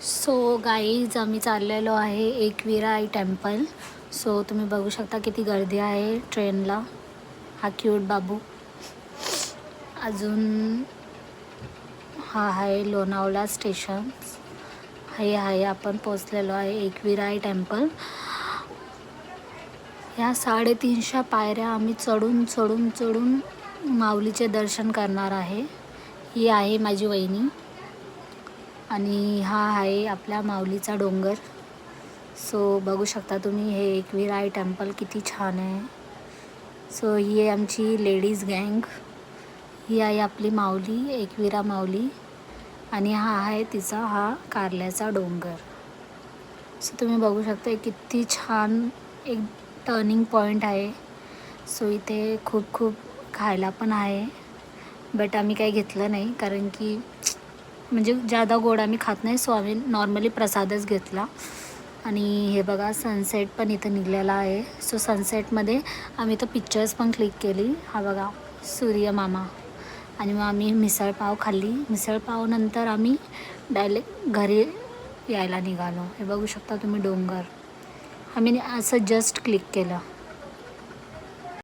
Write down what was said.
So guys आम्ही चाललेलो आहे एकविरा टेम्पल. सो तुम्ही बघू शकता किती गर्दी आहे ट्रेनला. हा क्यूट बाबू. अजून हा आहे लोणावळा स्टेशन. हे आहे आपण पोचलेलो आहे एकविरा टेम्पल. ह्या 350 पायऱ्या आम्ही चढून माऊलीचे दर्शन करणार आहे. ही आहे माझी वहिनी आणि हा आहे आपल्या माऊलीचा डोंगर. सो बघू शकता तुम्ही हे एकविरा टेम्पल किती छान आहे. सो ही आहे आमची लेडीज गँग. ही आहे आपली माऊली एकविरा माऊली आणि हा आहे तिचा हा कारल्याचा डोंगर. सो तुम्ही बघू शकता किती छान एक टर्निंग पॉईंट आहे. सो इथे खूप खायला पण आहे, बट आम्ही काही घेतलं नाही कारण की म्हणजे जादा गोड आम्ही खात नाही. सो आम्ही नॉर्मली प्रसादच घेतला. आणि हे बघा सनसेट पण इथं निघलेला आहे. सो सनसेटमध्ये आम्ही तर पिक्चर्स पण क्लिक केली. हा बघा सूर्य मामा. आणि मग आम्ही मिसळपाव खाल्ली. मिसळपावनंतर आम्ही डायरेक्ट घरी यायला निघालो. हे बघू शकता तुम्ही डोंगर. आम्ही असं जस्ट क्लिक केलं.